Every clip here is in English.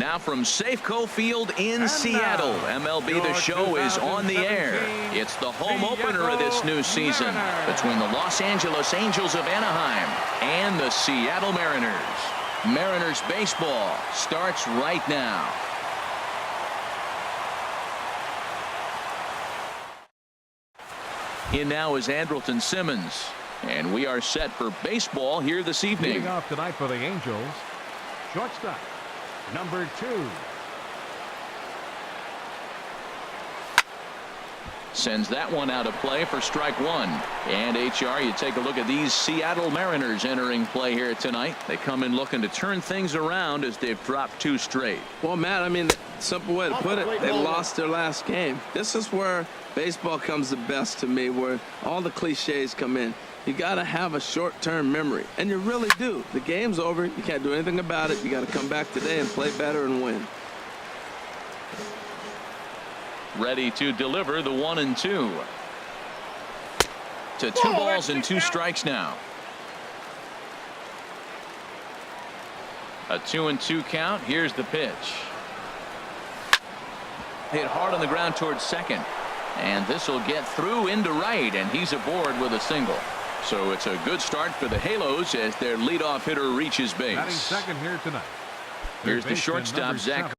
Now from Safeco Field in Seattle, MLB The Show is on the air. It's the home opener of this new season between the Los Angeles Angels of Anaheim and the Seattle Mariners. Mariners baseball starts right now. In now is Andrelton Simmons, and we are set for baseball here this evening. Leading off tonight for the Angels, shortstop, number 2. Sends that one out of play for strike one. And HR, you take a look at these Seattle Mariners entering play here tonight. They come in looking to turn things around as they've dropped 2 straight. Well, Matt, I mean, simple way to put it, they lost their last game. This is where baseball comes the best to me, where all the cliches come in. You got to have a short-term memory, and you really do. The game's over. You can't do anything about it. You got to come back today and play better and win. Ready to deliver the 1-2. To 2 balls and 2 strikes now. A 2-2 count. Here's the pitch. Hit hard on the ground towards second. And this will get through into right, and he's aboard with a single. So it's a good start for the Halos as their leadoff hitter reaches base. Batting second here tonight. Here's the shortstop, Zach.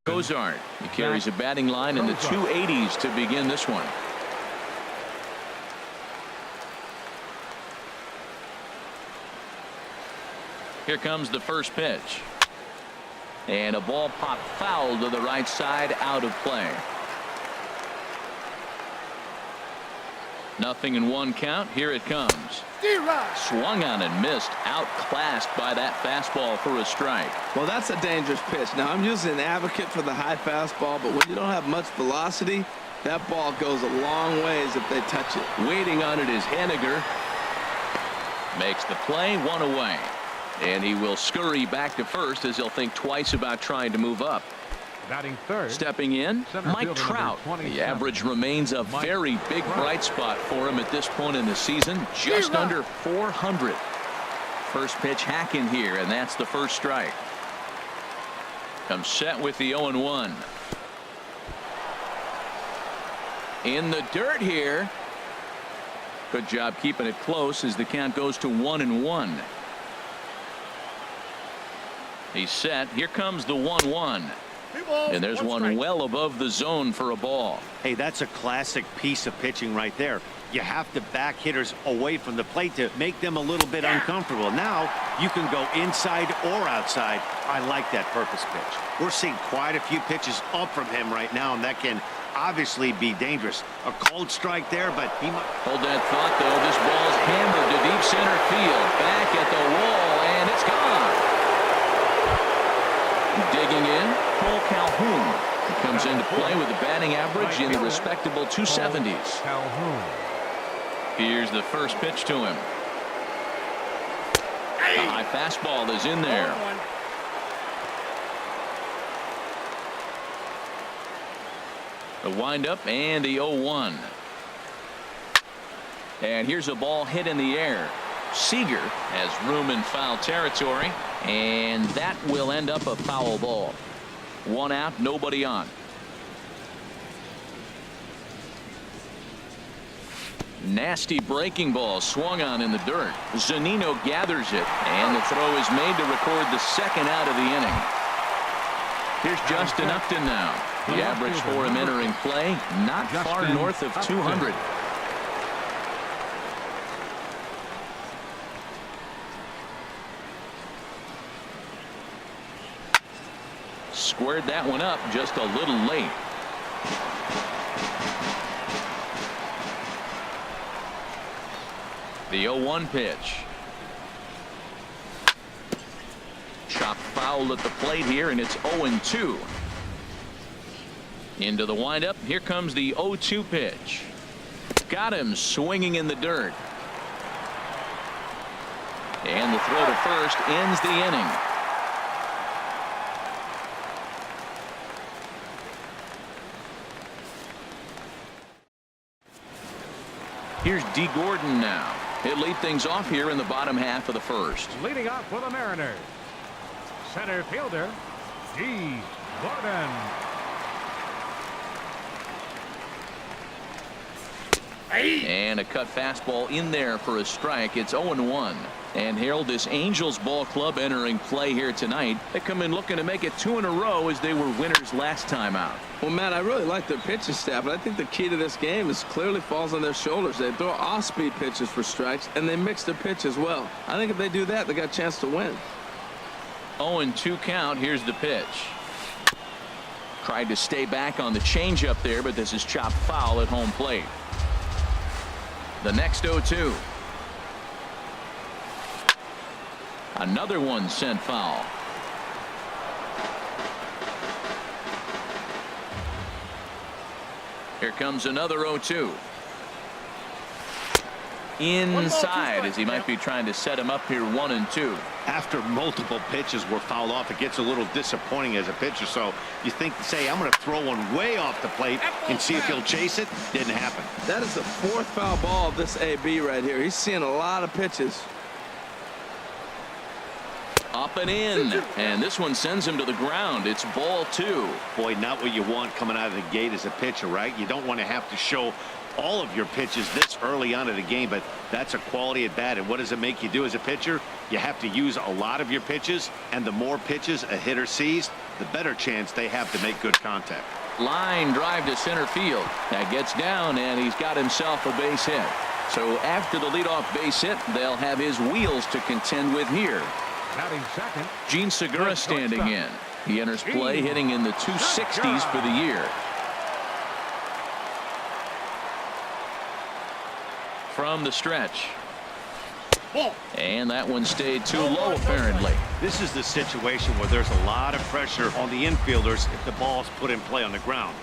Cozart. He carries a batting line in the 280s to begin this one. Here comes the first pitch. And a ball popped foul to the right side, out of play. 0-1 count. Here it comes. Swung on and missed. Outclassed by that fastball for a strike. Well, that's a dangerous pitch. Now, I'm usually an advocate for the high fastball, but when you don't have much velocity, that ball goes a long ways if they touch it. Waiting on it is Henniger. Makes the play, 1 away. And he will scurry back to first as he'll think twice about trying to move up. Batting third. Stepping in, Mike Trout. The average remains a very big bright spot for him at this point in the season. Just under 400. First pitch hacking here, and that's the first strike. Comes set with the 0-1. In the dirt here. Good job keeping it close as the count goes to 1-1. He's set. Here comes the 1-1. And there's one well above the zone for a ball. Hey, that's a classic piece of pitching right there. You have to back hitters away from the plate to make them a little bit uncomfortable. Now you can go inside or outside. I like that purpose pitch. We're seeing quite a few pitches up from him right now, and that can obviously be dangerous. A cold strike there, but he might hold that thought, though. This ball's hammered to deep center field. Back at the wall, and it's gone. Digging in, Paul Calhoun. He comes into play with a batting average in the respectable 270s. Here's the first pitch to him. The high fastball is in there. The windup and the 0-1. And here's a ball hit in the air. Seager has room in foul territory, and that will end up a foul ball. 1 out, nobody on. Nasty breaking ball swung on in the dirt. Zunino gathers it, and the throw is made to record the 2nd out of the inning. Here's Justin Upton now. The average for him entering play, not far north of 200. Squared that one up just a little late. The 0-1 pitch. Chopped foul at the plate here, and it's 0-2. Into the windup. Here comes the 0-2 pitch. Got him swinging in the dirt. And the throw to first ends the inning. Here's D. Gordon now. He'll lead things off here in the bottom half of the first. Leading off for the Mariners, center fielder, D. Gordon. And a cut fastball in there for a strike. It's 0-1. And Harold, this Angels ball club entering play here tonight. They come in looking to make it 2 in a row as they were winners last time out. Well, Matt, I really like their pitching staff, but I think the key to this game is clearly falls on their shoulders. They throw off-speed pitches for strikes, and they mix their pitch as well. I think if they do that, they got a chance to win. 0-2 count. Here's the pitch. Tried to stay back on the changeup there, but this is chopped foul at home plate. The next 0-2. Another one sent foul. Here comes another 0-2. Inside, as he might be trying to set him up here 1-2. After multiple pitches were fouled off, it gets a little disappointing as a pitcher. So you think, say, I'm going to throw one way off the plate and see if he'll chase it. Didn't happen. That is the 4th foul ball of this AB right here. He's seeing a lot of pitches. Up and in, and this one sends him to the ground. It's ball 2. Boy, not what you want coming out of the gate as a pitcher, right? You don't want to have to show all of your pitches this early on in the game, but that's a quality at bat. And what does it make you do as a pitcher? You have to use a lot of your pitches, and the more pitches a hitter sees, the better chance they have to make good contact. Line drive to center field. That gets down, and he's got himself a base hit. So after the leadoff base hit, they'll have his wheels to contend with here. Batting second, Gene Segura standing in. He enters play hitting in the 260s for the year. From the stretch. And that one stayed too low, apparently. This is the situation where there's a lot of pressure on the infielders if the ball's put in play on the ground.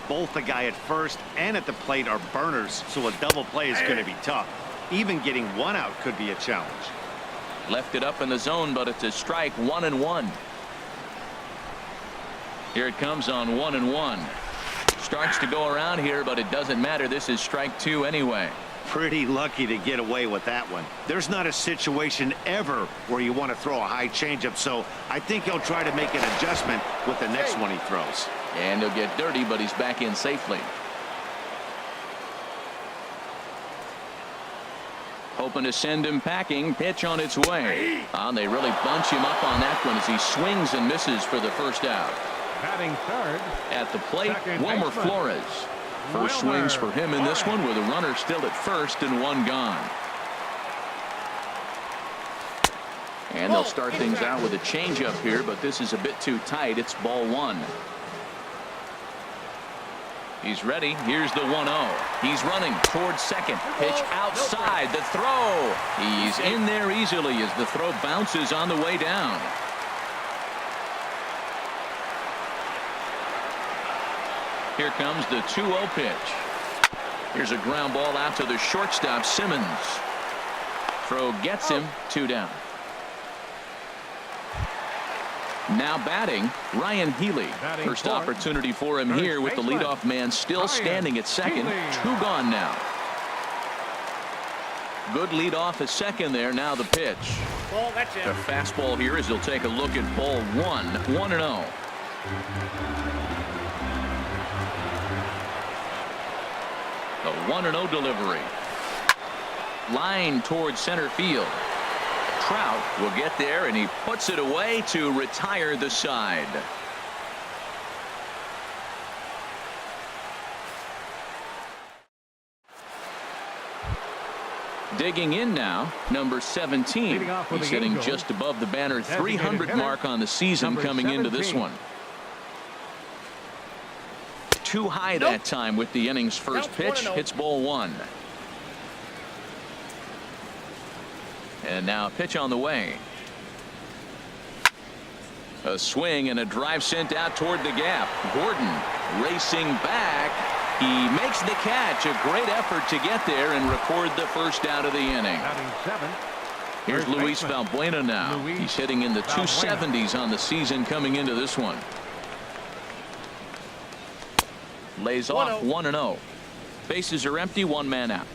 Both the guy at first and at the plate are burners, so a double play is going to be tough. Even getting one out could be a challenge. Left it up in the zone, but it's a strike. 1-1. Here it comes on 1-1. Starts to go around here, but it doesn't matter. This is strike 2 anyway. Pretty lucky to get away with that one. There's not a situation ever where you want to throw a high changeup, so I think he'll try to make an adjustment with the next one he throws. And he'll get dirty, but he's back in safely. Hoping to send him packing. Pitch on its way. They really bunch him up on that one as he swings and misses for the first out. batting third. At the plate, Wilmer Flores. First swings for him in this one with a runner still at first and one gone. And they'll start things out with a changeup here, but this is a bit too tight. It's ball one. He's ready. Here's the 1-0. He's running towards second. Pitch outside. The throw. He's in there easily as the throw bounces on the way down. Here comes the 2-0 pitch. Here's a ground ball out to the shortstop, Simmons. Throw gets him, 2 down. Now batting, Ryan Healy. Batting First fourth, opportunity for him first here with the baseman, leadoff man still Ryan standing at second. Healy. 2 gone now. Good lead off at second there. Now the pitch. Ball, that's it. The fastball here as he'll take a look at ball 1-0. The 1-0 delivery. Line towards center field. Trout will get there, and he puts it away to retire the side. Digging in now, number 17. Leading off with He's the hitting Angels, just above the banner designated 300 hitter, mark on the season number coming into this 17. one. Too high that time with the inning's first Counts pitch. 1-0. Hits ball 1. And now a pitch on the way. A swing and a drive sent out toward the gap. Gordon racing back. He makes the catch. A great effort to get there and record the first out of the inning. Batting 7. Here's First Luis baseman, Valbuena now. Luis He's hitting in the Valbuena. 270s on the season coming into this one. Lays off 1-0. Bases are empty. 1 man out.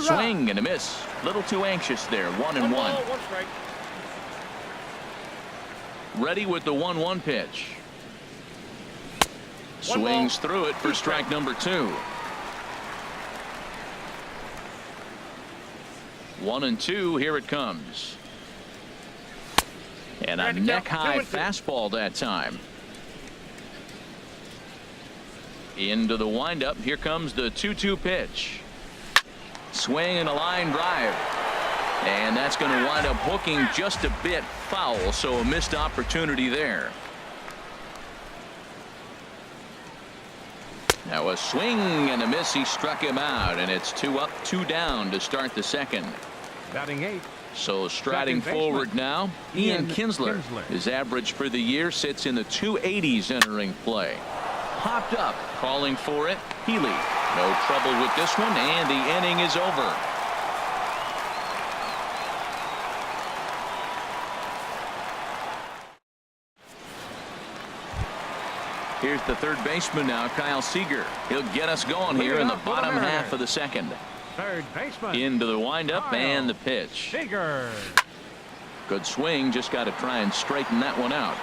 Swing and a miss. Little too anxious there. 1-1. 1 strike. Ready with the 1-1 pitch. One Swings ball, through it for 2 strike number 2. 1-2. Here it comes. And a Ready to neck count. high 2-2. fastball that time. Into the windup. Here comes the 2-2 pitch. Swing and a line drive. And that's going to wind up hooking just a bit foul, so a missed opportunity there. Now a swing and a miss. He struck him out, and it's 2 up, 2 down to start the second. Batting 8. So striding Second baseman, forward now, Ian Kinsler. Kinsler. His average for the year sits in the 280s entering play. Popped up, calling for it, Healy. No trouble with this one, and the inning is over. Here's the third baseman now, Kyle Seager. He'll get us going here in the bottom half of the second. Third baseman, Into the windup Kyle and the pitch. Seager. Good swing, just got to try and straighten that one out.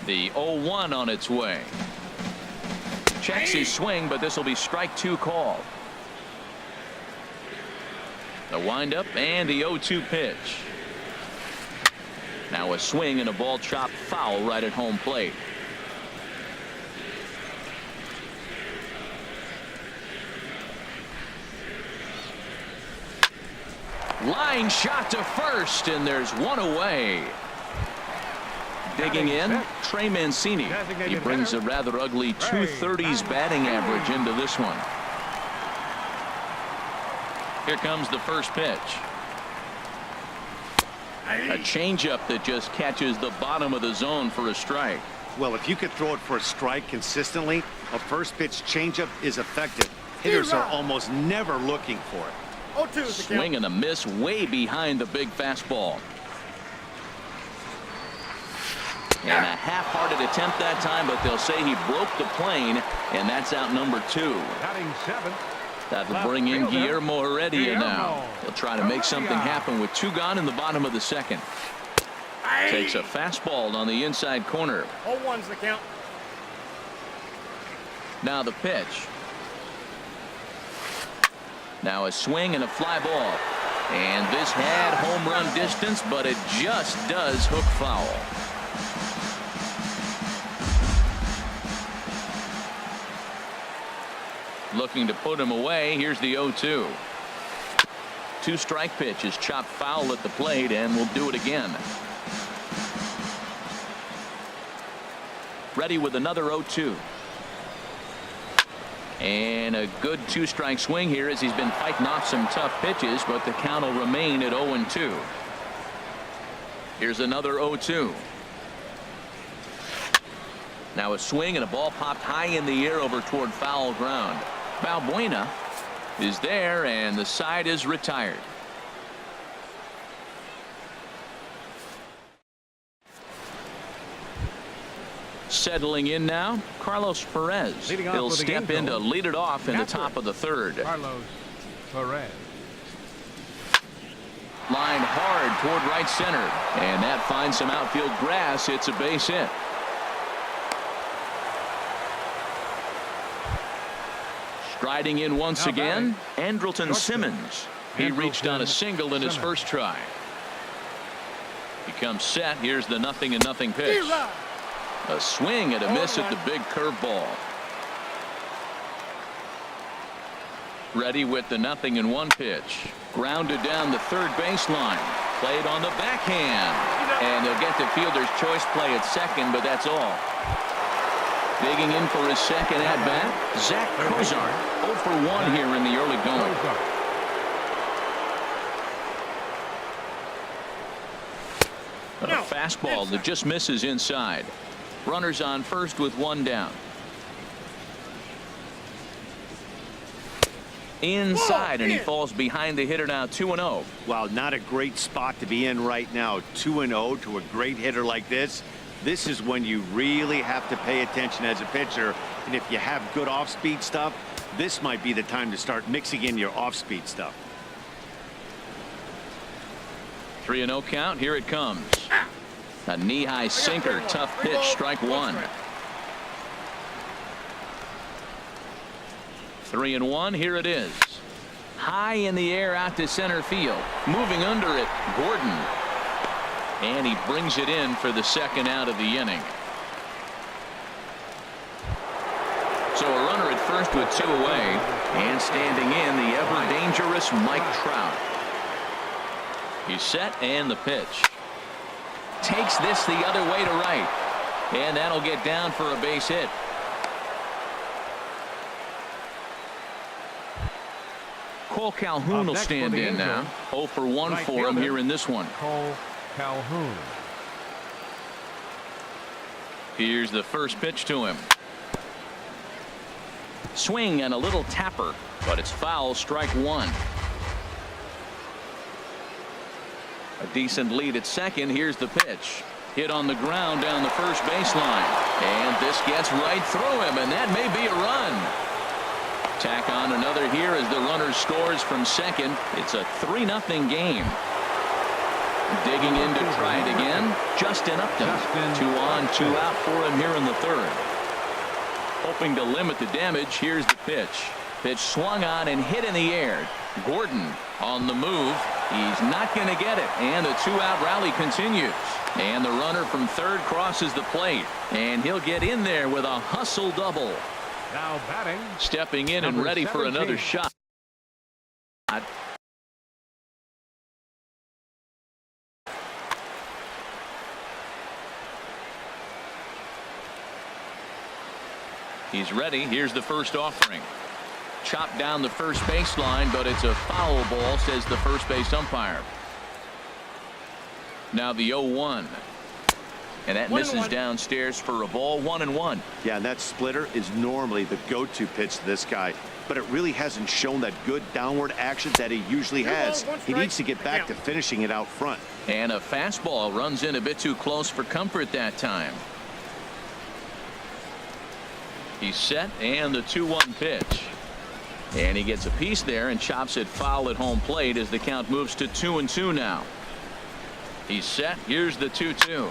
The 0-1 on its way. Checks his swing, but this will be strike 2 call. The windup and the 0-2 pitch. Now a swing and a ball chopped foul right at home plate. Line shot to first, and there's one away. Digging in, Trey Mancini. He brings a rather ugly 230s batting average into this one. Here comes the first pitch. A changeup that just catches the bottom of the zone for a strike. Well, if you could throw it for a strike consistently, a first pitch changeup is effective. Hitters are almost never looking for it. 0-2 is the count. Swing and a miss way behind the big fastball. And a half-hearted attempt that time, but they'll say he broke the plane, and that's out number 2. Batting 7. That'll bring in Guillermo Heredia now. Guillermo He'll try to make something Heredia. happen with 2 gone in the bottom of the second. Takes a fastball on the inside corner. 0-1's the count. Now the pitch. Now a swing and a fly ball. And this had home run distance, but it just does hook foul. Looking to put him away. Here's the 0-2. 2 strike pitch is chopped foul at the plate, and we'll do it again. Ready with another 0-2. And a good 2-strike swing here as he's been fighting off some tough pitches, but the count will remain at 0-2. Here's another 0-2. Now a swing and a ball popped high in the air over toward foul ground. Balbuena is there, and the side is retired. Settling in now, Carlos Perez. Leading off He'll with the step in to Angels. lead it off in the Catcher. top of the third. Carlos Perez. Lined hard toward right center, and that finds some outfield grass. It's a base hit. Striding in once Now again, batting. Andrelton Simmons. He reached on a single in his first try. He comes set. Here's the 0-0 pitch. A swing and a miss at the big curveball. Ready with the 0-1 pitch. Grounded down the third baseline. Played on the backhand. And they'll get the fielder's choice play at second, but that's all. Digging in for his second at bat, Zach Kozar. 0 for 1 here in the early going. A fastball that just misses inside. Runners on first with one down. Inside, and he falls behind the hitter now. 2-0. Wow, not a great spot to be in right now. 2-0 to a great hitter like this. This is when you really have to pay attention as a pitcher. And if you have good off-speed stuff, this might be the time to start mixing in your off-speed stuff. 3-0 count. Here it comes. A knee-high sinker. Tough pitch. Strike one. 3-1. Here it is. High in the air out to center field. Moving under it, Gordon. And he brings it in for the second out of the inning. So a runner at first with two away. And standing in, the ever-dangerous Mike Trout. He's set, and the pitch. Takes this the other way to right. And that'll get down for a base hit. Cole Calhoun will stand in now. 0 for 1 for him here in this one. Cole Calhoun. Here's the first pitch to him. Swing and a little tapper, but it's foul. Strike one. A decent lead at second. Here's the pitch. Hit on the ground down the first baseline. And this gets right through him, and that may be a run. Tack on another here as the runner scores from second. It's a 3-0 game. Digging in to try it again. Justin Upton. 2 on, 2 out for him here in the third. Hoping to limit the damage. Here's the pitch. Pitch swung on and hit in the air. Gordon on the move. He's not going to get it. And the 2-out rally continues. And the runner from third crosses the plate. And he'll get in there with a hustle double. Now batting. Stepping in and ready for another shot. He's ready. Here's the first offering. Chopped down the first baseline, but it's a foul ball, says the first base umpire. Now the 0-1. And that misses downstairs for a ball. 1-1. Yeah, that splitter is normally the go-to pitch to this guy, but it really hasn't shown that good downward action that he usually has. He needs to get back to finishing it out front. And a fastball runs in a bit too close for comfort that time. He's set, and the 2-1 pitch. And he gets a piece there and chops it foul at home plate as the count moves to 2-2 now. He's set. Here's the 2-2.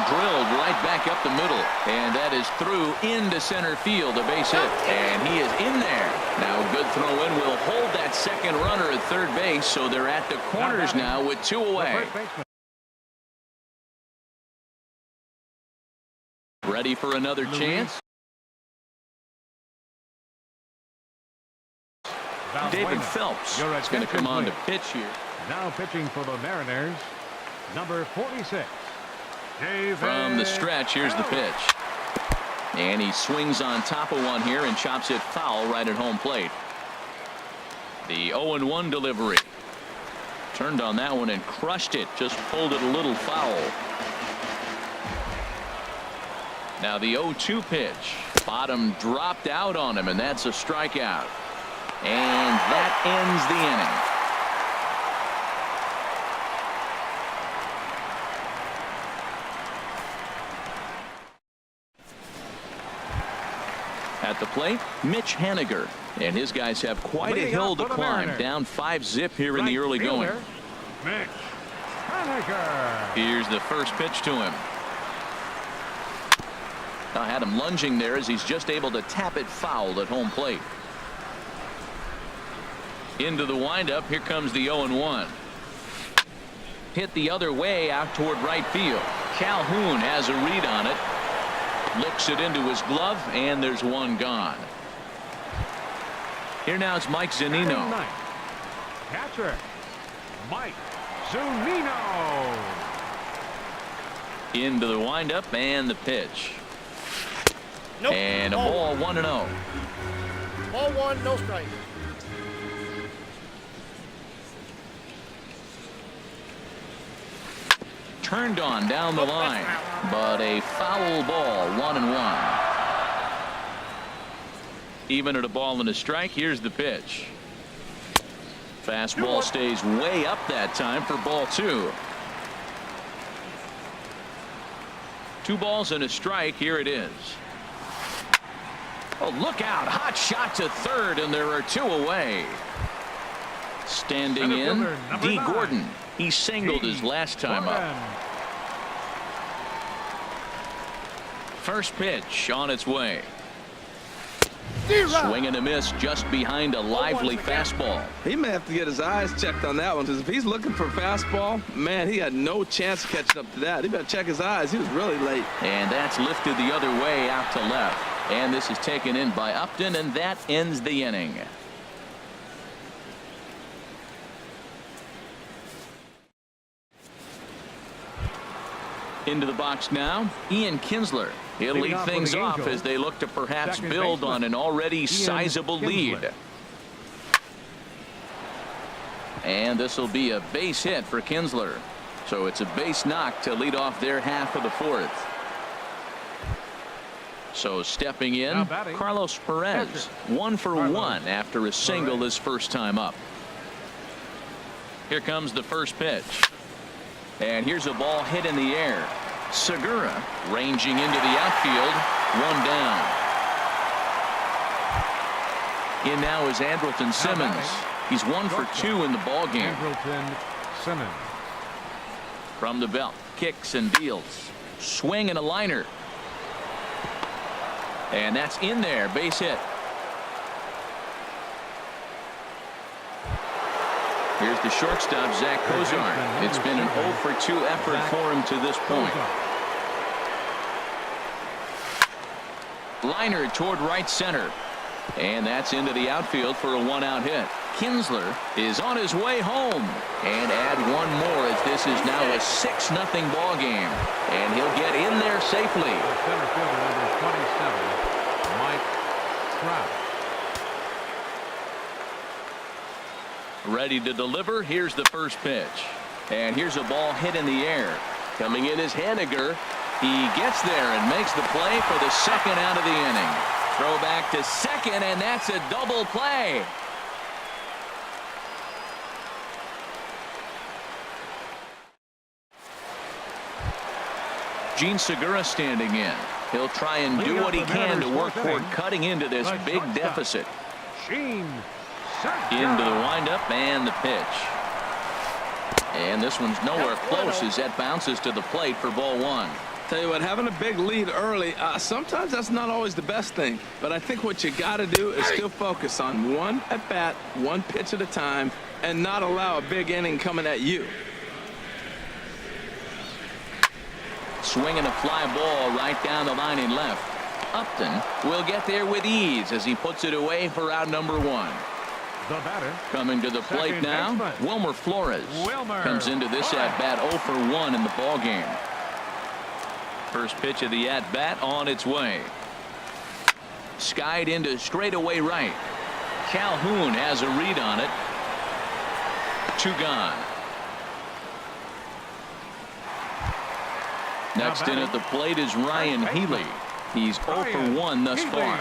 Drilled right back up the middle, and that is through into center field, a base hit, and he is in there. Now a good throw in will hold that second runner at third base, so they're at the corners now with 2 away. Ready for another chance? David Phelps is going to come on to pitch here. Now pitching for the Mariners, number 46. From the stretch, here's the pitch. And he swings on top of one here and chops it foul right at home plate. The 0-1 delivery. Turned on that one and crushed it. Just pulled it a little foul. Now the 0-2 pitch. Bottom dropped out on him, and that's a strikeout. And that ends the inning. At the plate, Mitch Haniger. And his guys have quite a hill to climb. Down 5-zip here in the early going. Mitch Haniger. Here's the first pitch to him. I had him lunging there as he's just able to tap it foul at home plate. Into the windup. Here comes the 0-1. Hit the other way out toward right field. Calhoun has a read on it. Looks it into his glove, and there's one gone. Here now it's Mike Zunino. Catcher Mike Zunino. Into the windup and the pitch. Nope. And a ball 1-0. Ball one, no strike. Turned on down the line, but a foul ball. 1-1. Even at a ball and a strike. Here's the pitch. Fastball stays way up that time for ball 2. 2 balls and a strike. Here it is. Oh, look out. Hot shot to third, and there are 2 away. Standing in, D. Gordon. He singled his last time up. First pitch on its way. Swing and a miss just behind a lively fastball. He may have to get his eyes checked on that one, because if he's looking for fastball, man, he had no chance of catching up to that. He better check his eyes. He was really late. And that's lifted the other way out to left. And this is taken in by Upton, and that ends the inning. Into the box now, Ian Kinsler. He'll lead things off as they look to perhaps build on an already sizable lead. And this will be a base hit for Kinsler. So it's a base knock to lead off their half of the 4th. So stepping in, Carlos Perez. 1 for 1 after a single his first time up. Here comes the first pitch. And here's a ball hit in the air. Segura ranging into the outfield. 1 down. In now is Andrelton Simmons. He's 1 for 2 in the ball game. Andrelton Simmons. From the belt, kicks and deals. Swing and a liner. And that's in there. Base hit. Here's the shortstop, Zach Cozart. It's been an 0 for 2 effort for him to this point. Liner toward right center. And that's into the outfield for a 1-out hit. Kinsler is on his way home. And add 1 more as this is now a 6-0 ball game. And he'll get in there safely. Center fielder number 27, Mike Trout. Ready to deliver. Here's the first pitch. And here's a ball hit in the air. Coming in is Haniger. He gets there and makes the play for the 2nd out of the inning. Throw back to second, and that's a double play. Gene Segura standing in. He'll try and do what he can to work toward cutting into this big deficit. Gene Into the windup and the pitch. And this one's nowhere close as that bounces to the plate for ball 1. Tell you what, having a big lead early, sometimes that's not always the best thing. But I think what you got to do is still focus on 1 at bat, 1 pitch at a time, and not allow a big inning coming at you. Swinging a fly ball right down the line in left. Upton will get there with ease as he puts it away for out number 1. The batter. Coming to the plate now, Wilmer Flores comes into this at-bat 0 for 1 in the ball game. First pitch of the at-bat on its way. Skied into straightaway right. Calhoun has a read on it. 2 gone. Next in at the plate is Ryan Healy. He's 0 for 1 thus far.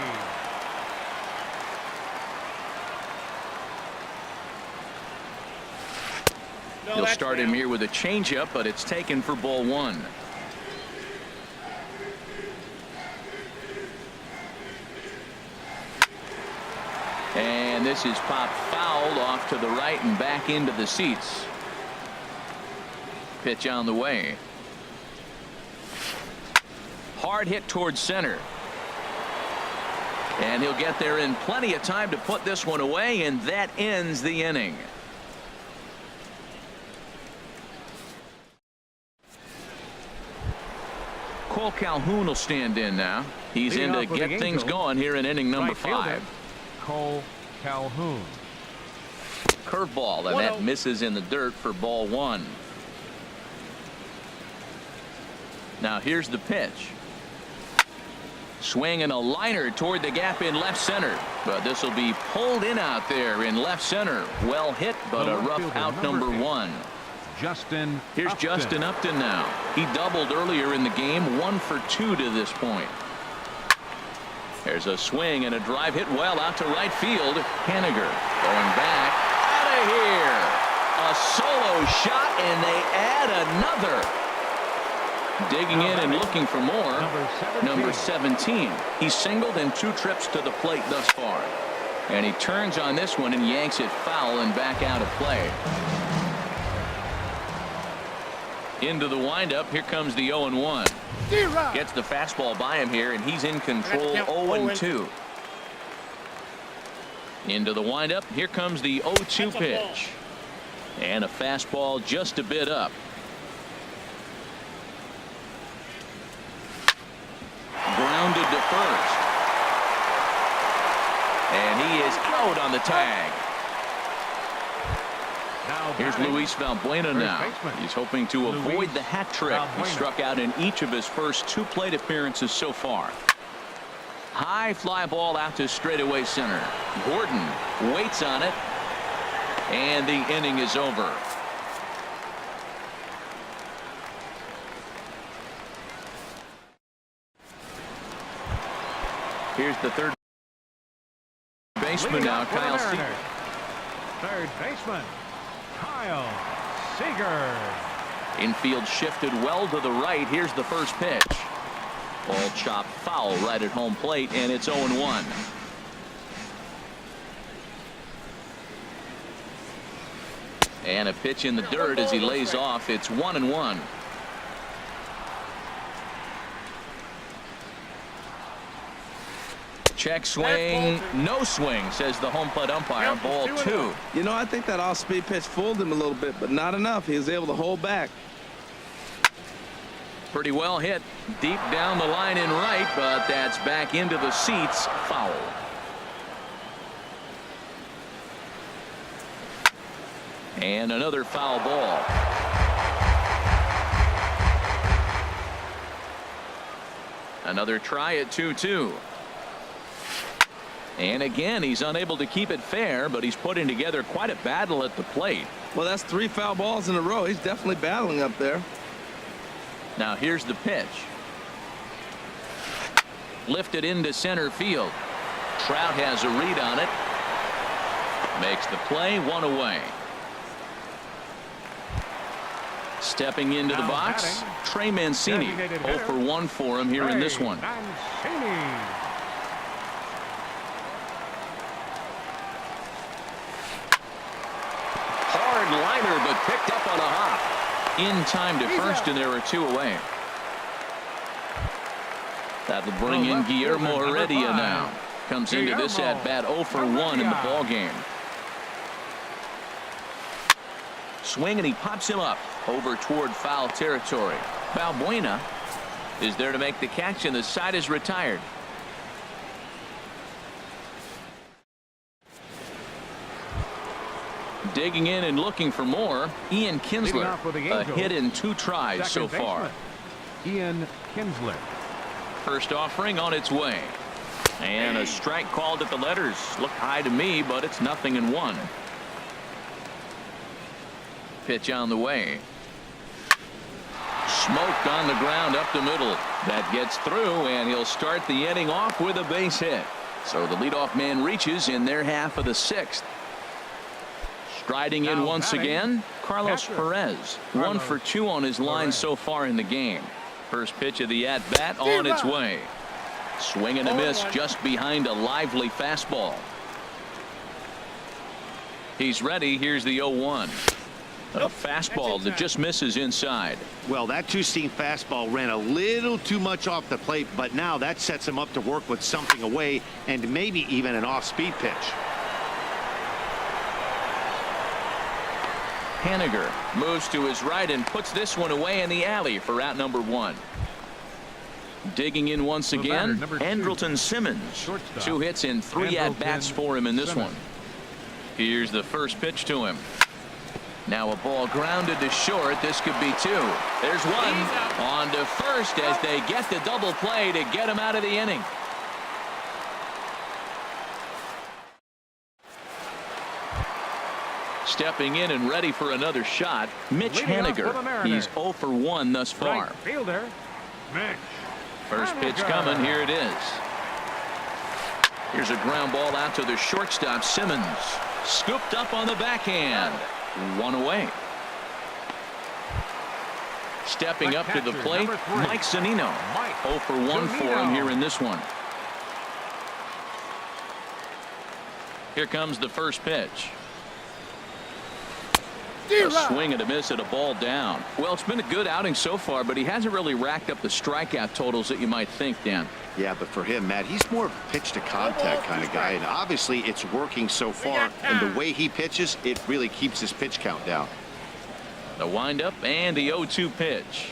He'll start him here with a changeup, but it's taken for ball 1. And this is popped foul off to the right and back into the seats. Pitch on the way. Hard hit towards center. And he'll get there in plenty of time to put this one away, and that ends the inning. Cole Calhoun will stand in now. He's in to get things going here in inning number 5. Cole Calhoun. Curveball, and that misses in the dirt for ball 1. Now here's the pitch. Swing and a liner toward the gap in left center, but this will be pulled in out there in left center. Well hit, but a rough out number 1. Here's Justin Upton now. He doubled earlier in the game, 1 for 2 to this point. There's a swing and a drive hit well out to right field. Henniger going back out of here. A solo shot, and they add another. Digging in and looking for more. Number 17. He's singled in 2 trips to the plate thus far. And he turns on this one and yanks it foul and back out of play. Into the windup. Here comes the 0-1. Gets the fastball by him here, and he's in control. 0-2. Into the windup. Here comes the 0-2 pitch. And a fastball just a bit up. Grounded to first. And he is out on the tag. Here's Luis Valbuena now. He's hoping to avoid the hat trick. He struck out in each of his first 2 plate appearances so far. High fly ball out to straightaway center. Gordon waits on it, and the inning is over. Here's the third baseman now, Kyle Seager. Third baseman, Kyle Seager. Infield shifted well to the right. Here's the first pitch. Ball chopped foul right at home plate, and it's 0-1. And a pitch in the dirt as he lays off. It's 1-1. Check swing, no swing, says the home plate umpire. Ball 2. You know, I think that off-speed pitch fooled him a little bit, but not enough. He was able to hold back. Pretty well hit deep down the line in right, but that's back into the seats. Foul. And another foul ball. Another try at 2-2. And again, he's unable to keep it fair, but he's putting together quite a battle at the plate. Well, that's 3 foul balls in a row. He's definitely battling up there. Now here's the pitch. Lifted into center field. Trout has a read on it. Makes the play, 1 away. Stepping into the box, Trey Mancini. 0 for 1 for him here in this one. Hard liner, but picked up on a hop. In time to first, and there are 2 away. That'll bring in Guillermo Heredia now. Comes into this at bat 0 for 1 in the ball game. Swing, and he pops him up over toward foul territory. Valbuena is there to make the catch, and the side is retired. Digging in and looking for more, Ian Kinsler. A hit in 2 tries so far. Ian Kinsler. First offering on its way. And a strike called at the letters. Looked high to me, but it's 0-1. Pitch on the way. Smoked on the ground up the middle. That gets through, and he'll start the inning off with a base hit. So the leadoff man reaches in their half of the 6th. Striding in once again, Carlos Perez. 1 for 2 on his line so far in the game. First pitch of the at-bat on its way. Swing and a miss just behind a lively fastball. He's ready. Here's the 0-1. A fastball that just misses inside. Well, that two-seam fastball ran a little too much off the plate, but now that sets him up to work with something away and maybe even an off-speed pitch. Haniger moves to his right and puts this one away in the alley for out number 1. Digging in once again, Andrelton Simmons. 2 hits and 3 at-bats for him in this one. Here's the first pitch to him. Now a ball grounded to short. This could be 2. There's 1 on to first as they get the double play to get him out of the inning. Stepping in and ready for another shot, Mitch Haniger. He's 0 for 1 thus far. Right fielder, Mitch. First pitch coming. Here it is. Here's a ground ball out to the shortstop, Simmons. Scooped up on the backhand. 1 away. Stepping up to the plate, Mike Zunino. 0 for 1 for him here in this one. Here comes the first pitch. A swing and a miss at a ball down. Well, it's been a good outing so far, but he hasn't really racked up the strikeout totals that you might think, Dan. Yeah, but for him, Matt, he's more of a pitch to contact kind of guy, and obviously it's working so far, and the way he pitches, it really keeps his pitch count down. The windup and the 0-2 pitch.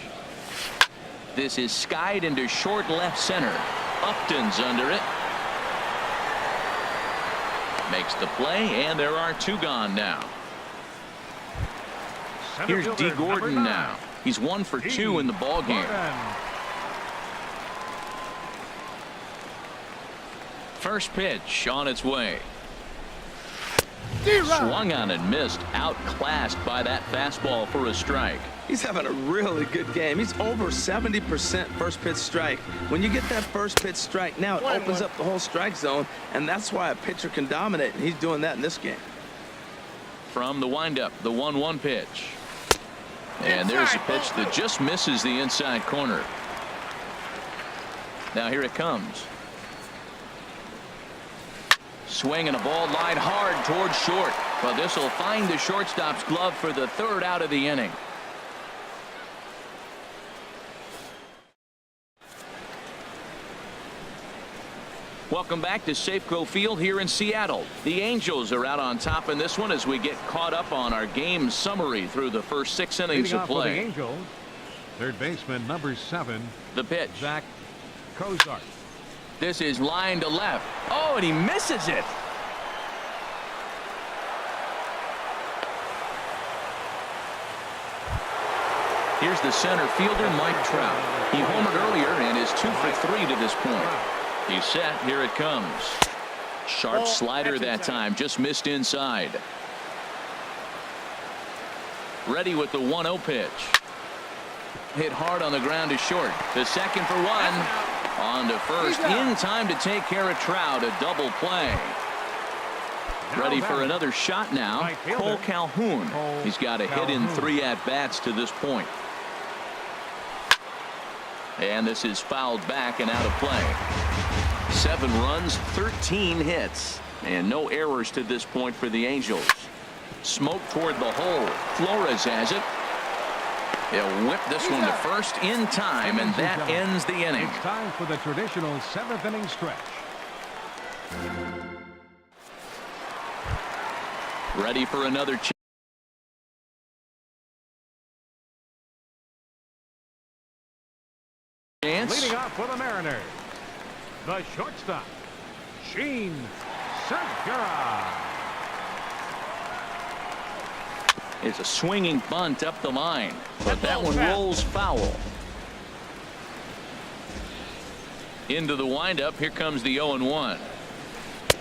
This is skied into short left center. Upton's under it. Makes the play, and there are 2 gone now. Here's D. Gordon now. He's 1 for 2 in the ball game. First pitch on its way. Swung on and missed. Outclassed by that fastball for a strike. He's having a really good game. He's over 70% first pitch strike. When you get that first pitch strike, now it opens up the whole strike zone, and that's why a pitcher can dominate, and he's doing that in this game. From the windup, the 1-1 pitch. And there's a pitch that just misses the inside corner. Now here it comes. Swing and a ball line hard towards short. Well, this will find the shortstop's glove for the 3rd out of the inning. Welcome back to Safeco Field here in Seattle. The Angels are out on top in this one as we get caught up on our game summary through the first 6 innings of play. The Angels, third baseman number 7. The pitch. Zach Cozart. This is line to left. Oh, and he misses it. Here's the center fielder, Mike Trout. He homered earlier and is 2 for 3 to this point. He's set. Here it comes. Sharp slider that time. Just missed inside. Ready with the 1-0 pitch. Hit hard on the ground to short. The second for 1. On to first. In time to take care of Trout. A double play. Ready for another shot now. Cole Calhoun. He's got a hit in 3 at-bats to this point. And this is fouled back and out of play. 7 runs, 13 hits, and no errors to this point for the Angels. Smoke toward the hole. Flores has it. They'll whip this one to first in time, and that ends the inning. It's time for the traditional 7th inning stretch. Ready for another chance. Leading off for the Mariners, the shortstop, Sheen Segura. It's a swinging bunt up the line, but that one rolls foul. Into the windup. Here comes the 0-1.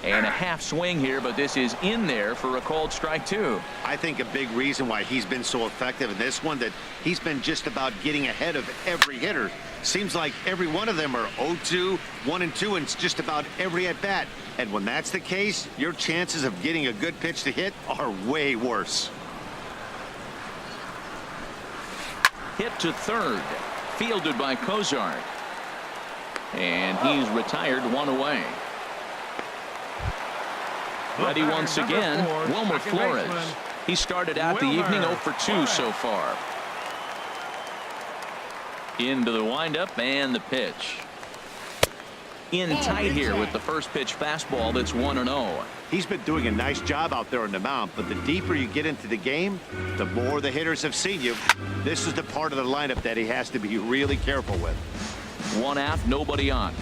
And a half swing here, but this is in there for a called strike two. I think a big reason why he's been so effective in this one, that he's been just about getting ahead of every hitter. Seems like every one of them are 0-2, 1-2, and it's just about every at bat. And when that's the case, your chances of getting a good pitch to hit are way worse. Hit to third, fielded by Cozart. And he's retired, one away. Ready once again, Wilmer Flores. He started out the evening 0 for 2 so far. Into the windup and the pitch. In tight here with the first pitch fastball that's 1-0. He's been doing a nice job out there on the mound, but the deeper you get into the game, the more the hitters have seen you. This is the part of the lineup that he has to be really careful with. One out, nobody on.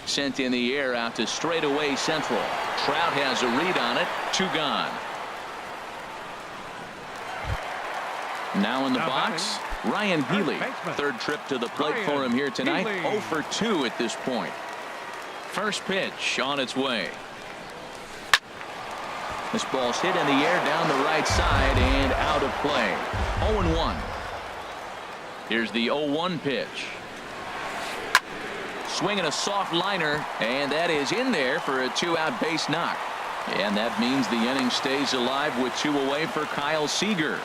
Sent in the air out to straightaway central. Trout has a read on it. 2 gone. Now in the box, Ryan Healy. Third trip to the plate for him here tonight. 0 for 2 at this point. First pitch on its way. This ball's hit in the air down the right side and out of play. 0-1. Here's the 0-1 pitch. Swinging a soft liner, and that is in there for a 2-out base knock. And that means the inning stays alive with 2 away for Kyle Seager.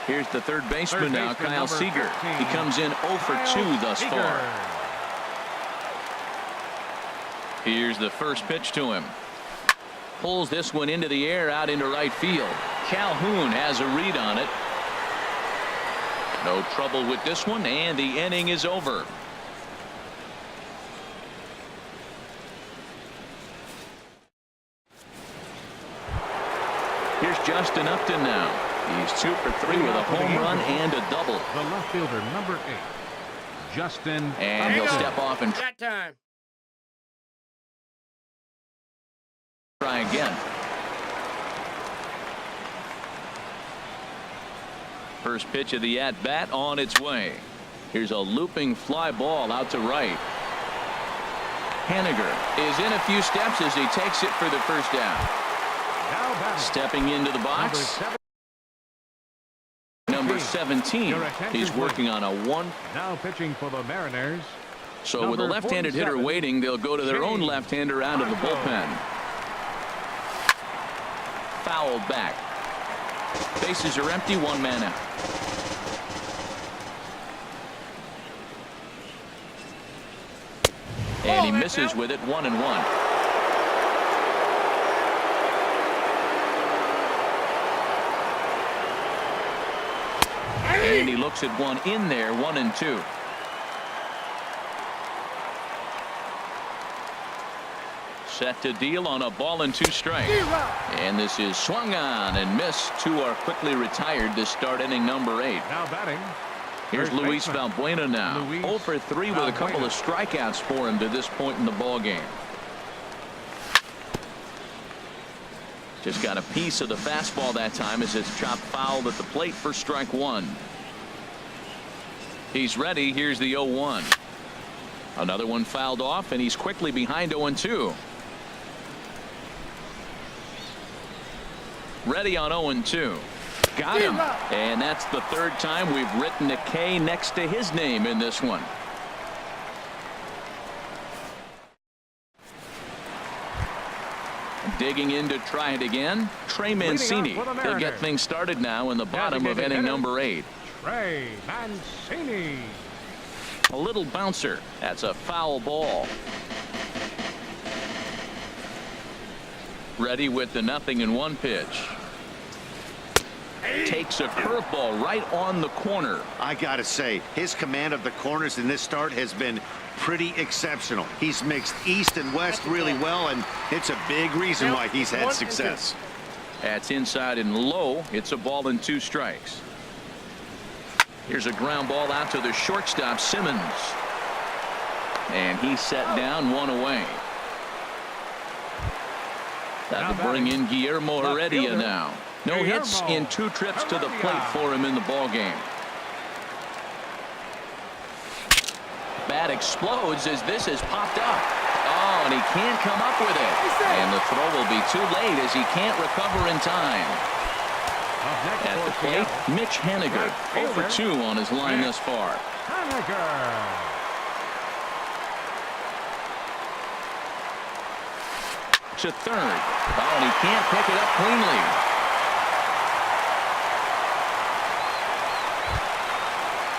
Here's the third baseman now, Kyle Seager. He comes in 0 for 2 thus far. Here's the first pitch to him. Pulls this one into the air out into right field. Calhoun has a read on it. No trouble with this one, and the inning is over. Here's Justin Upton now. He's 2 for 3 with a home run and a double. The left fielder, number 8, Justin. And he'll step off and That time. try again. First pitch of the at-bat on its way. Here's a looping fly ball out to right. Haniger is in a few steps as he takes it for the first down. Stepping into the box, number 17. He's working on a 1. Now pitching for the Mariners. So with a left-handed hitter waiting, they'll go to their own left-hander out of the bullpen. Fouled back. Bases are empty, 1 man out. And he misses with it, 1-1. And he looks at one in there, 1-2. Set to deal on a ball and 2 strikes. And this is swung on and missed. 2 are quickly retired to start inning number 8. Now batting. Here's Luis Valbuena now. 0 for 3 with a couple of strikeouts for him to this point in the ball game. Just got a piece of the fastball that time as it's chopped foul at the plate for strike 1. He's ready. Here's the 0-1. Another one fouled off, and he's quickly behind 0-2. Ready on 0-2. Got him. And that's the 3rd time we've written a K next to his name in this one. Digging in to try it again, Trey Mancini. He'll get things started now in the bottom of inning number 8. Trey Mancini. A little bouncer. That's a foul ball. Ready with the 0-1 pitch. Takes a curveball right on the corner. I gotta say, his command of the corners in this start has been pretty exceptional. He's mixed east and west really well, and it's a big reason why he's had success. That's inside and low. It's a ball and 2 strikes. Here's a ground ball out to the shortstop, Simmons. And he's set down, 1 away. That'll bring in Guillermo Heredia now. No hits in 2 trips to the plate for him in the ball game. bat explodes as this has popped up. Oh, and he can't come up with it. And the throw will be too late as he can't recover in time. At the plate, Mitch Haniger, 0 for 2 on his line thus far. To third. Oh, and he can't pick it up cleanly.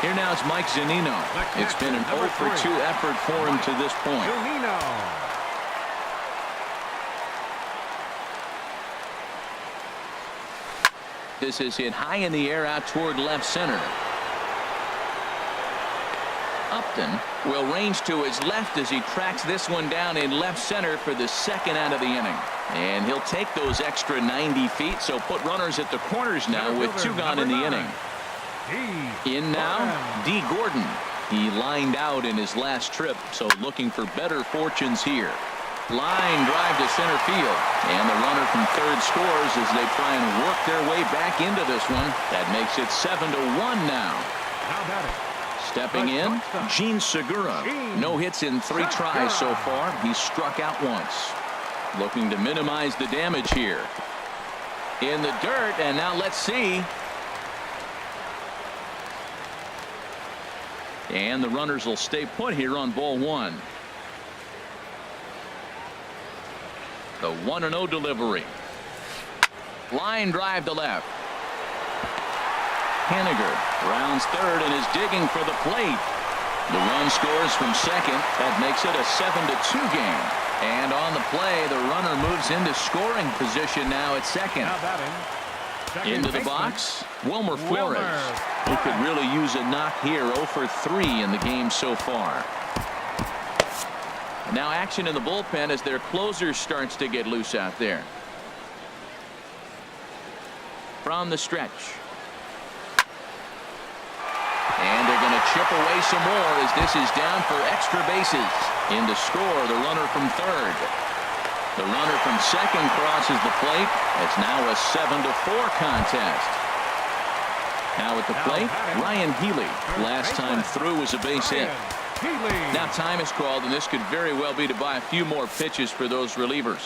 Here now is Mike Zunino. It's been an 0 for 2 effort for him to this point. This is hit high in the air out toward left center. Upton will range to his left as he tracks this one down in left center for the second out of the inning. And he'll take those extra 90 feet, so put runners at the corners now with 2 gone in the inning. In now, D. Gordon. He lined out in his last trip, so looking for better fortunes here. Line drive to center field, and the runner from third scores as they try and work their way back into this one. That makes it 7-1 now. Stepping in, Gene Segura. No hits in 3 tries so far. He's struck out once. Looking to minimize the damage here. In the dirt, and now let's see. And the runners will stay put here on ball 1. The 1-0 delivery. Line drive to left. Haniger rounds third and is digging for the plate. The run scores from second. That makes it a 7-2 game. And on the play, the runner moves into scoring position now at second. Into the box, Wilmer Flores. He could really use a knock here. 0 for 3 in the game so far. Now action in the bullpen as their closer starts to get loose out there. From the stretch. And they're going to chip away some more as this is down for extra bases. In to score, the runner from third. The runner from second crosses the plate. It's now a 7-4 contest. Now at the plate, Ryan Healy. Last time through was a base hit. Now time is called, and this could very well be to buy a few more pitches for those relievers.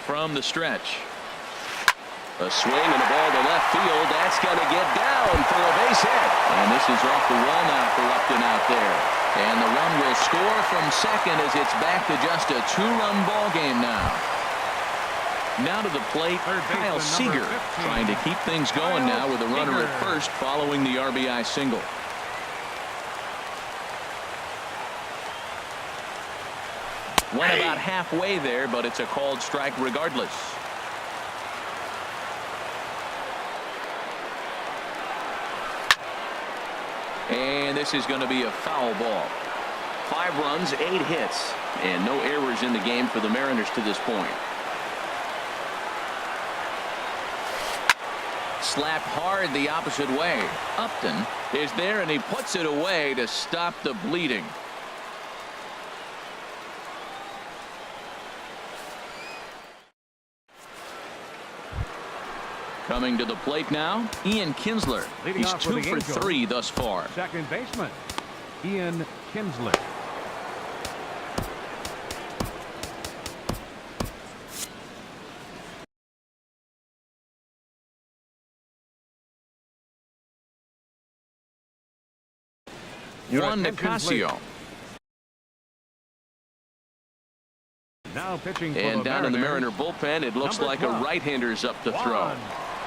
From the stretch. A swing and a ball to left field. That's going to get down for a base hit. And this is off the wall now for Upton out there. And the run will score from second as it's back to just a 2-run ball game now. Now to the plate, Kyle Seager trying to keep things going now with a runner at first following the RBI single. Went about halfway there, but it's a called strike regardless. And this is going to be a foul ball. 5 runs, 8 hits, and no errors in the game for the Mariners to this point. Slapped hard the opposite way. Upton is there, and he puts it away to stop the bleeding. Coming to the plate now, Ian Kinsler. He's 2 for 3 thus far. Second baseman, Ian Kinsler. Juan Nicasio. Now pitching for and the down in the Mariners, Mariner bullpen, it looks like a right-hander's up to throw.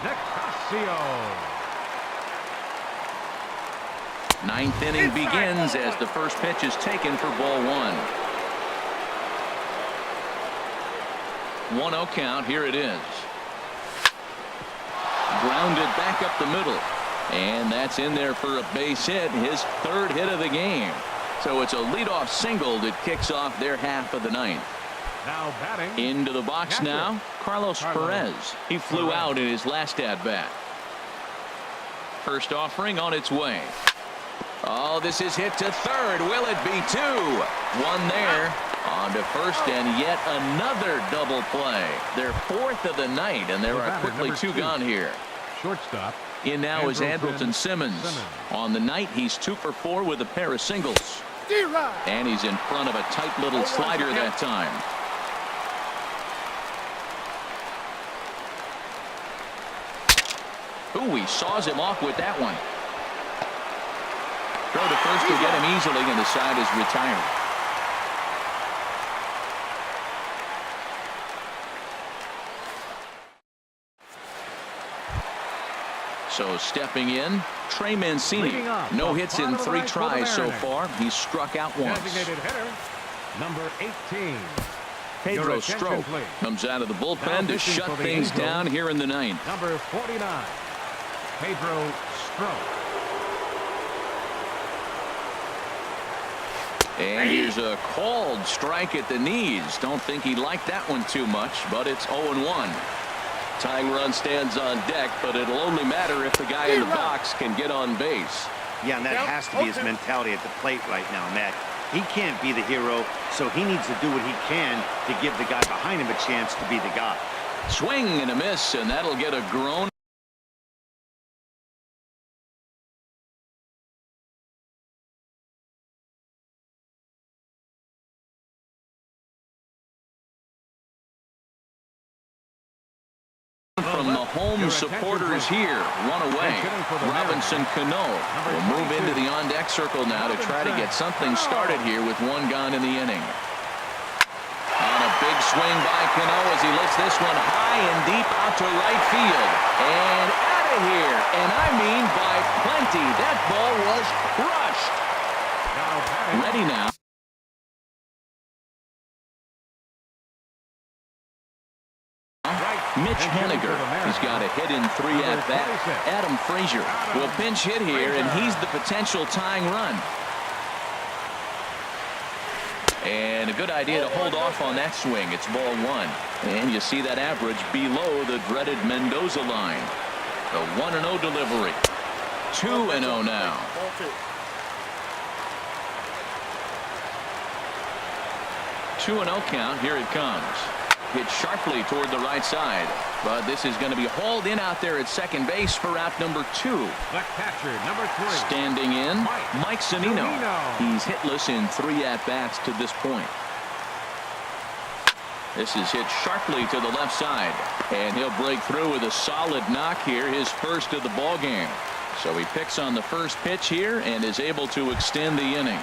Nicasio. 9th inning begins as the first pitch is taken for ball 1. 1-0 count. Here it is. Grounded back up the middle. And that's in there for a base hit. His 3rd hit of the game. So it's a leadoff single that kicks off their half of the 9th. Now batting. Into the box now, Carlos Perez. He flew out in his last at-bat. First offering on its way. Oh, this is hit to third. Will it be 2? 1 there. On to first, and yet another double play. Their 4th of the night, and there are quickly 2 gone here. Shortstop, In now is Andrelton Simmons. On the night, he's 2 for 4 with a pair of singles. And he's in front of a tight little slider that time. Ooh, he saws him off with that one. Throw to first to get him easily, and the side is retired. So stepping in, Trey Mancini. No hits in 3 tries so far. He's struck out once. Designated hitter, number 18. Pedro Strop comes out of the bullpen to shut things down here in the 9th. Number 49, Pedro Strop. And here's a called strike at the knees. Don't think he liked that one too much, but it's 0-1. Tying run stands on deck, but it'll only matter if the guy in the box can get on base. Yeah, and that has to be his mentality at the plate right now, Matt. He can't be the hero, so he needs to do what he can to give the guy behind him a chance to be the guy. Swing and a miss, and that'll get a groan. From the home supporters here, one away. Robinson Cano will move into the on-deck circle now to try to get something started here with 1 gone in the inning. On a big swing by Cano as he lifts this one high and deep out to right field. And out of here. And I mean by plenty. That ball was crushed. Ready now. Mitch Haniger. He's got a hit in 3 at bat. Adam Frazier will pinch hit here, and he's the potential tying run. And a good idea to hold off on that swing. It's ball 1. And you see that average below the dreaded Mendoza line. The 1-0 delivery. 2-0 now. Two 2-0 count. Here it comes. Hit sharply toward the right side, but this is going to be hauled in out there at second base for out number 2. The catcher, number 3. Standing in, Mike Zunino. He's hitless in 3 at-bats to this point. This is hit sharply to the left side, and he'll break through with a solid knock here, his first of the ball game. So he picks on the first pitch here and is able to extend the inning.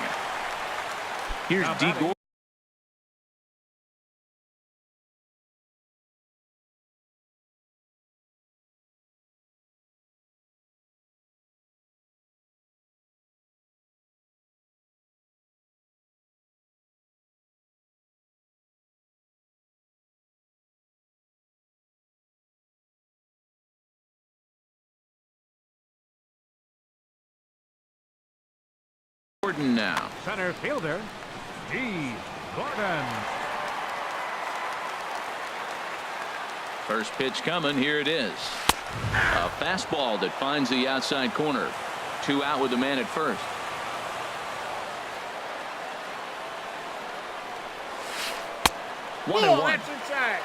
Here's D. Gordon. Now. Center fielder, G. Gordon. First pitch coming. Here it is. A fastball that finds the outside corner. 2 out with the man at first. One and one. That's inside.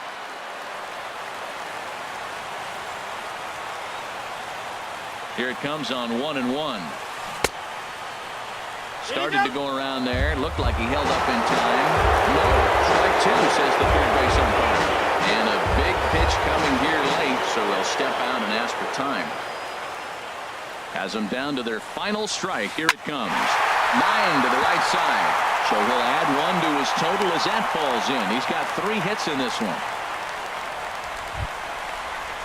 Here it comes on 1-1. Started to go around there. Looked like he held up in time. No. Strike 2, says the third base umpire. And a big pitch coming here late, so they'll step out and ask for time. Has them down to their final strike. Here it comes. 9 to the right side. So he'll add 1 to his total as that falls in. He's got 3 hits in this one.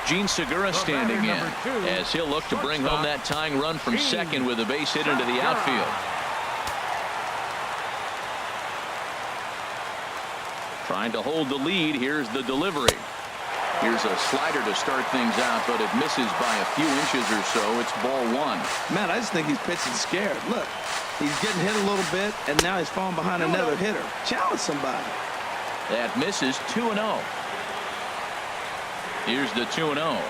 Gene Segura standing in as he'll look to bring home that tying run from second with a base hit into the outfield. Trying to hold the lead. Here's the delivery. Here's a slider to start things out, but it misses by a few inches or so. It's ball 1. Man, I just think he's pitching scared. Look, he's getting hit a little bit, and now he's falling behind another hitter. Challenge somebody. That misses. 2-0. Here's the 2-0.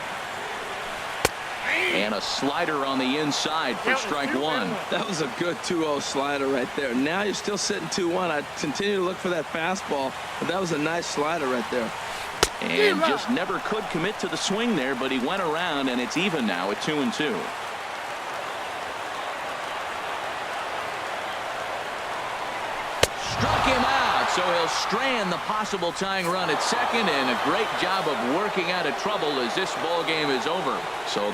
And a slider on the inside for strike 1. That was a good 2-0 slider right there. Now you're still sitting 2-1. I continue to look for that fastball, but that was a nice slider right there. And just never could commit to the swing there, but he went around, and it's even now at 2-2. Struck him out, so he'll strand the possible tying run at second, and a great job of working out of trouble as this ball game is over. So